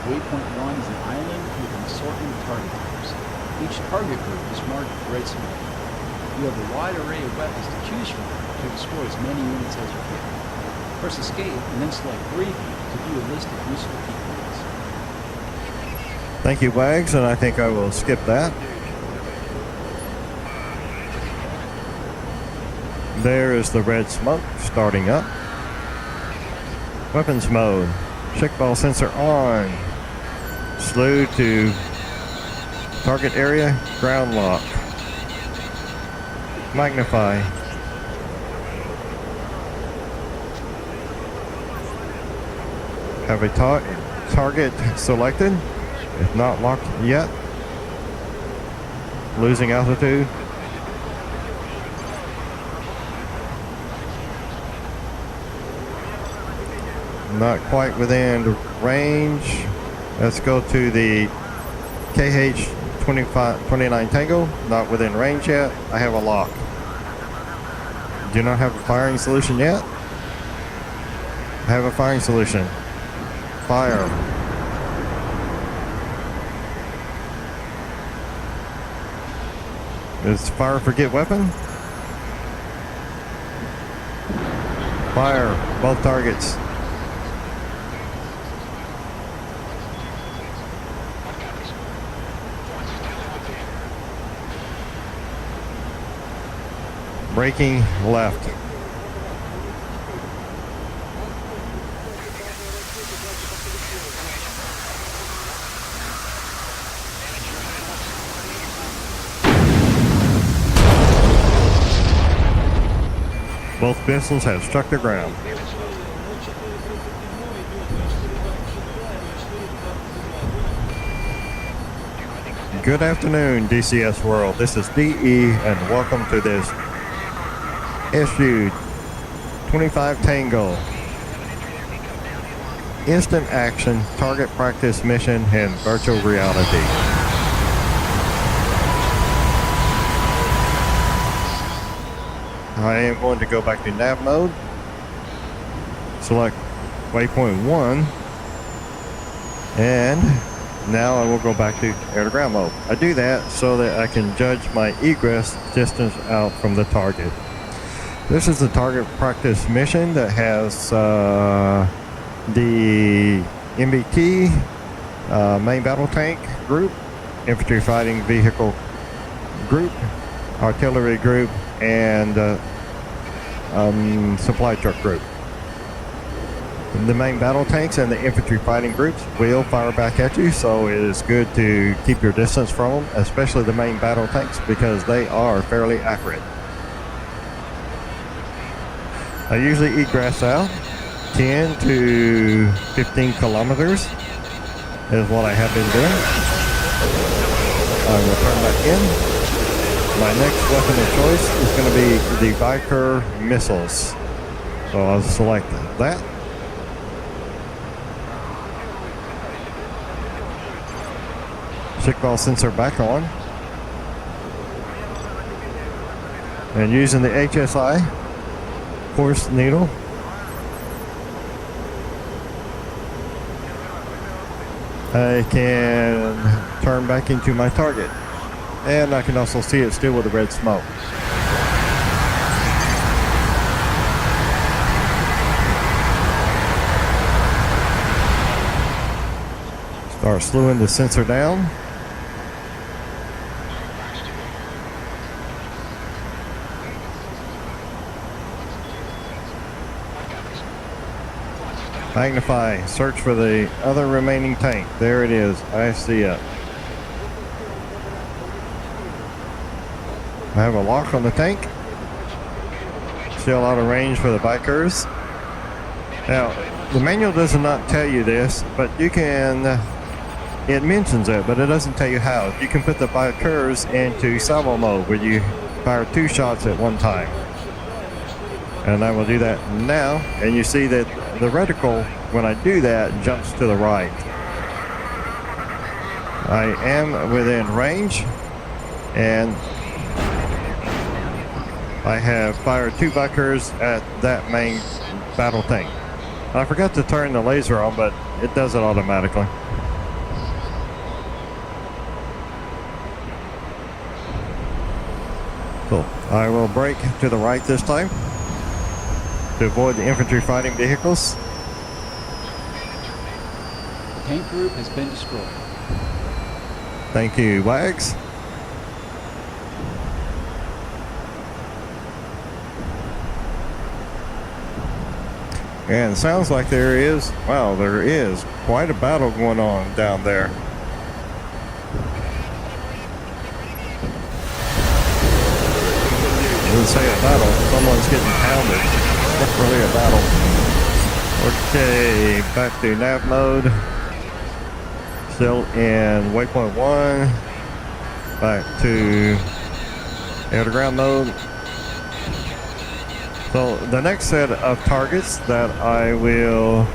Waypoint 1 is an island with an assortment of target types. Each target group is marked with red smoke. You have a wide array of weapons to choose from to explore as many units as you can. Press escape and then select briefing to view a list of useful key points. Thank you, Wags, and I think I will skip that. There is the red smoke starting up. Weapons mode. Check ball sensor on. Slew to target area, ground lock. Magnify. Have a target selected, if not locked yet. Losing altitude. Not quite within range. Let's go to the KH-29 Tango. Not within range yet. I have a lock. Do not have a firing solution yet. I have a firing solution. Fire. Is fire forget weapon? Fire both targets. Braking left. Both missiles have struck the ground. Good afternoon, DCS World. This is DE, and welcome to this Su-25 Tango instant action target practice mission in virtual reality. I am going to go back to nav mode, select waypoint 1, and now I will go back to air to ground mode. I do that so that I can judge my egress distance out from the target. This is the target practice mission that has the MBT, main battle tank group, infantry fighting vehicle group, artillery group, and supply truck group. The main battle tanks and the infantry fighting groups will fire back at you, so it is good to keep your distance from them, especially the main battle tanks, because they are fairly accurate. I usually egress out 10 to 15 kilometers is what I have been doing. I will turn back in. My next weapon of choice is going to be the Viper missiles. So I'll select that. Check ball sensor back on. And using the HSI course needle, I can turn back into my target. And I can also see it still with the red smoke. Start slowing the sensor down. Magnify, search for the other remaining tank. There it is. I see it. I have a lock on the tank. Still out of range for the bikers. Now, the manual does not tell you this, but you can, it mentions it, but it doesn't tell you how. You can put the bikers into salvo mode where you fire 2 shots at one time. And I will do that now, and you see that the reticle, when I do that, jumps to the right. I am within range, and I have fired 2 bikers at that main battle tank. I forgot to turn the laser on, but it does it automatically. Cool. I will brake to the right this time to avoid the infantry fighting vehicles. The tank group has been destroyed. Thank you, Wags. And it sounds like there is quite a battle going on down there. I wouldn't say a battle, someone's getting pounded. Not really a battle. Okay, back to nav mode. Still in waypoint 1. Back to air to ground mode. So the next set of targets that I will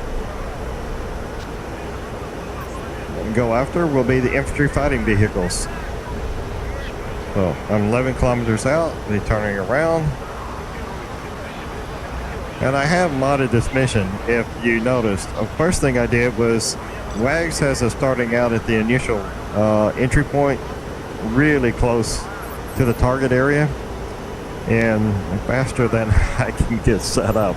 go after will be the infantry fighting vehicles. So I'm 11 kilometers out, be turning around. And I have modded this mission, if you noticed. The first thing I did was, Wags has us starting out at the initial entry point, really close to the target area, and faster than I can get set up.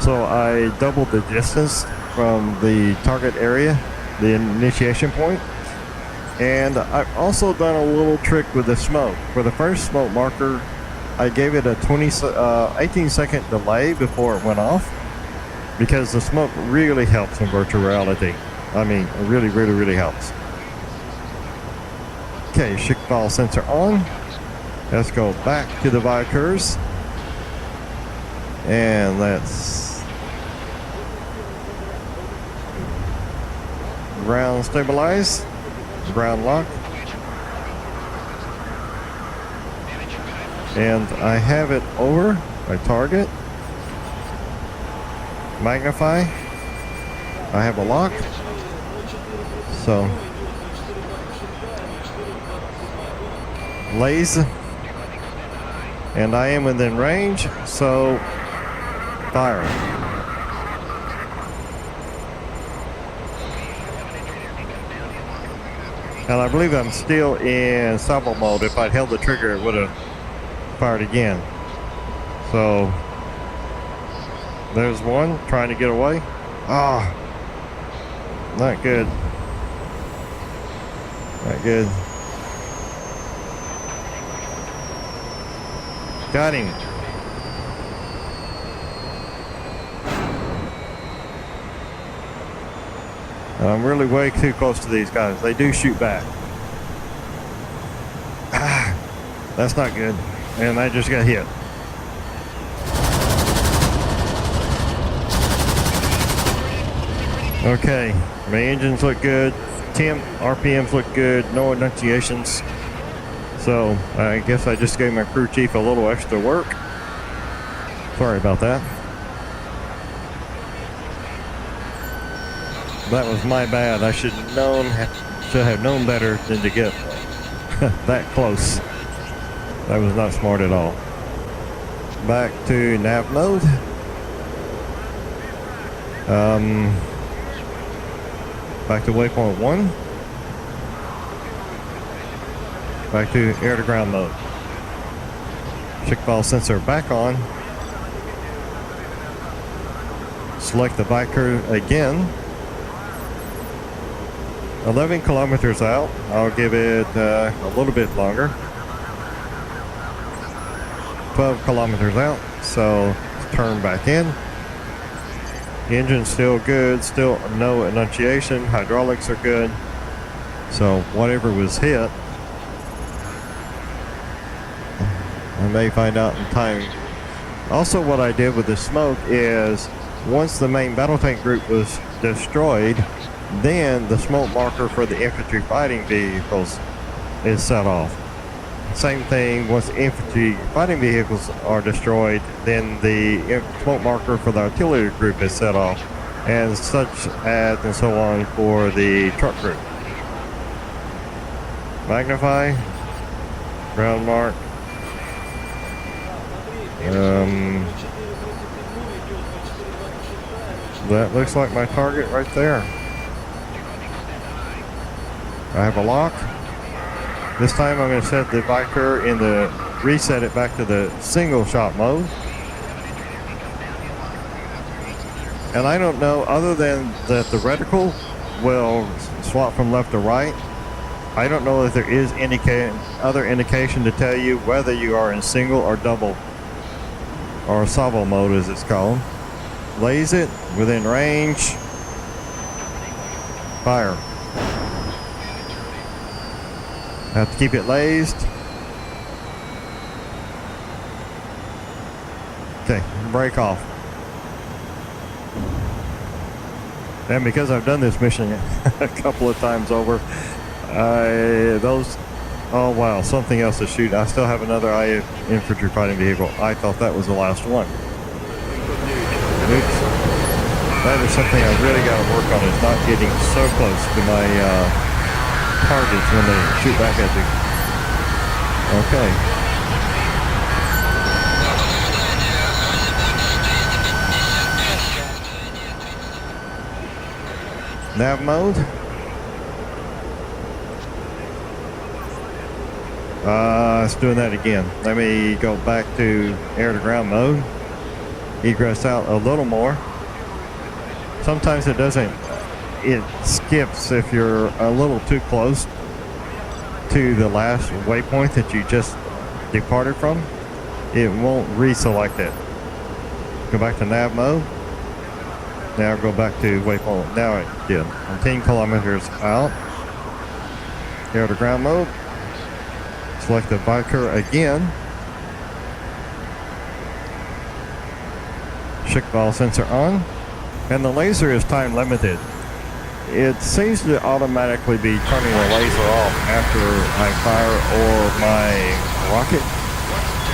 So I doubled the distance from the target area, the initiation point. And I've also done a little trick with the smoke. For the first smoke marker, I gave it a 18-second delay before it went off, because the smoke really helps in virtual reality. I mean, it really, really, really helps. Okay, shock ball sensor on. Let's go back to the Vikers. And let's ground stabilize. Ground lock. And I have it over my target. Magnify. I have a lock. So laze. And I am within range, so fire. And I believe I'm still in salvo mode. If I'd held the trigger, it would have fired again. So there's one trying to get away. Ah, not good. Not good. Got him. I'm really way too close to these guys. They do shoot back. Ah, that's not good. And I just got hit. Okay, my engines look good. Temp, RPMs look good. No enunciations. So I guess I just gave my crew chief a little extra work. Sorry about that. That was my bad. I should have known better than to get that close. That was not smart at all. Back to nav mode. Back to waypoint 1. Back to air to ground mode. Shock ball sensor back on. Select the Viker again. 11 kilometers out. I'll give it a little bit longer. 12 kilometers out. So turn back in. Engine's still good. Still no enunciation. Hydraulics are good. So whatever was hit, I may find out in time. Also, what I did with the smoke is, once the main battle tank group was destroyed, then the smoke marker for the infantry fighting vehicles is set off. Same thing, once the infantry fighting vehicles are destroyed, then the smoke marker for the artillery group is set off, and such as and so on for the truck group. Magnify, ground mark. That looks like my target right there. I have a lock. This time I'm going to set the Viker in the reset it back to the single shot mode. And I don't know, other than that the reticle will swap from left to right, I don't know if there is any other indication to tell you whether you are in single or double, or salvo mode as it's called. Lays it, within range, fire. Have to keep it lazed. Okay, break off. And because I've done this mission a couple of times over, oh wow, something else to shoot. I still have another infantry fighting vehicle. I thought that was the last one. Oops. That is something I really got to work on, is not getting so close to my targets when they shoot back at you. Okay. Nav mode. It's doing that again. Let me go back to air to ground mode. Egress out a little more. Sometimes it doesn't. It skips if you're a little too close to the last waypoint that you just departed from. It won't reselect it. Go back to nav mode. Now go back to waypoint. Now it did. I'm 10 kilometers out. Air to ground mode. Select the Viker again. Check valve sensor on. And the laser is time limited. It seems to automatically be turning the laser off after I fire or my rocket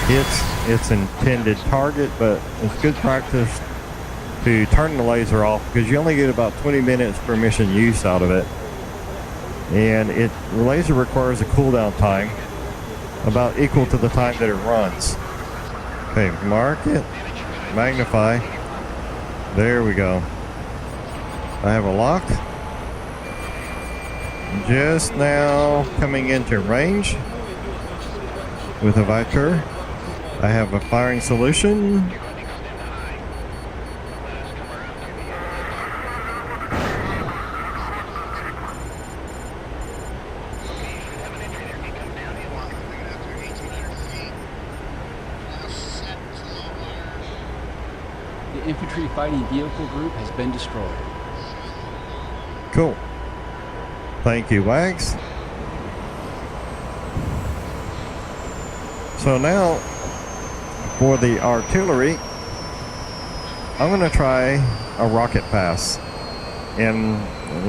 hits its intended target, but it's good practice to turn the laser off because you only get about 20 minutes per mission use out of it. And the laser requires a cooldown time about equal to the time that it runs. Okay, mark it, magnify. There we go. I have a lock. Just now coming into range with a Viker. I have a firing solution. The infantry fighting vehicle group has been destroyed. Cool. Thank you, Wags. So now, for the artillery, I'm going to try a rocket pass. And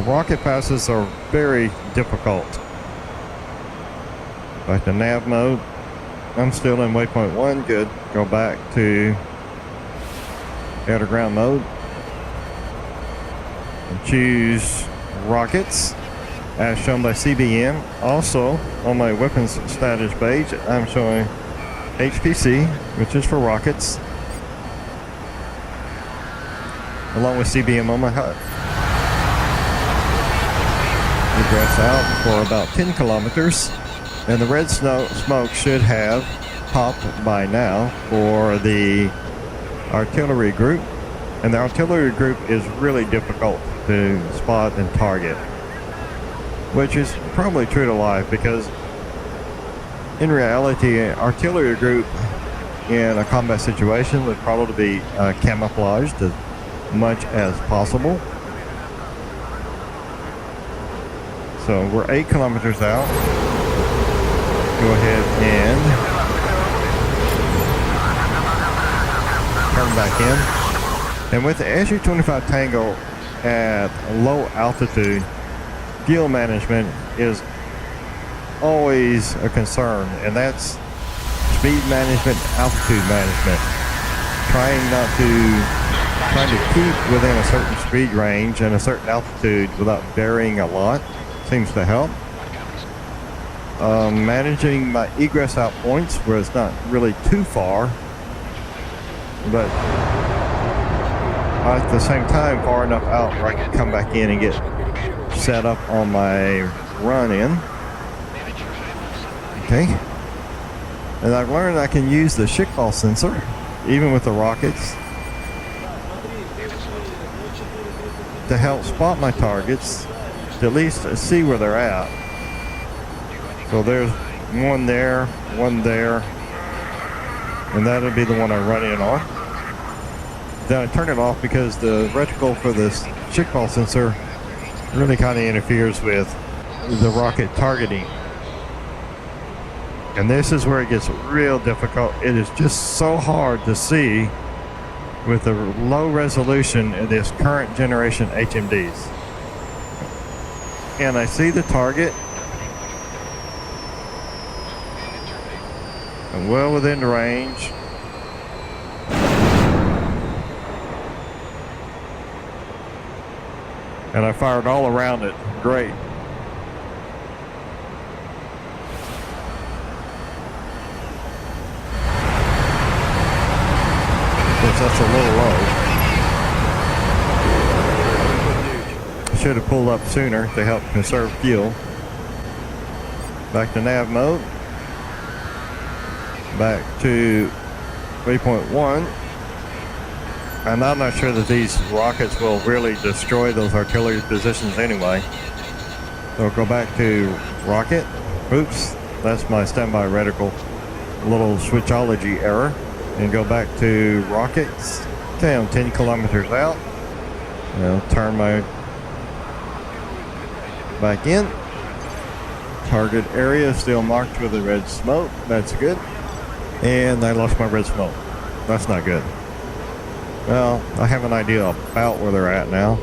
rocket passes are very difficult. Back to nav mode. I'm still in waypoint 1. Good. Go back to air to ground mode. And choose rockets as shown by CBM. Also on my weapons status page I'm showing HPC, which is for rockets, along with CBM on my HUD. Egress out for about 10 kilometers, and the red smoke should have popped by now for the artillery group. And the artillery group is really difficult to spot and target, which is probably true to life, because in reality an artillery group in a combat situation would probably be camouflaged as much as possible. So we're 8 kilometers out. Go ahead and turn back in. And with the Su-25 Tango at low altitude, fuel management is always a concern, and that's speed management, altitude management. Trying to keep within a certain speed range and a certain altitude without varying a lot seems to help. Managing my egress out points where it's not really too far, but at the same time far enough out where I can come back in and get set up on my run in. Okay. And I've learned I can use the shipball sensor, even with the rockets, to help spot my targets, to at least see where they're at. So there's one there, and that'll be the one I run in on. Then I turn it off because the reticle for this shipball sensor really kind of interferes with the rocket targeting. And this is where it gets real difficult. It is just so hard to see with the low resolution of this current generation HMDs. And I see the target. I'm well within the range. And I fired all around it. Great. That's a little low. I should have pulled up sooner to help conserve fuel. Back to nav mode. Back to 3.1. And I'm not sure that these rockets will really destroy those artillery positions anyway. So go back to rocket. Oops, that's my standby reticle. A little switchology error. And go back to rockets. Okay, I'm 10 kilometers out. I'll turn my back in. Target area still marked with the red smoke. That's good. And I lost my red smoke. That's not good. Well, I have an idea about where they're at now.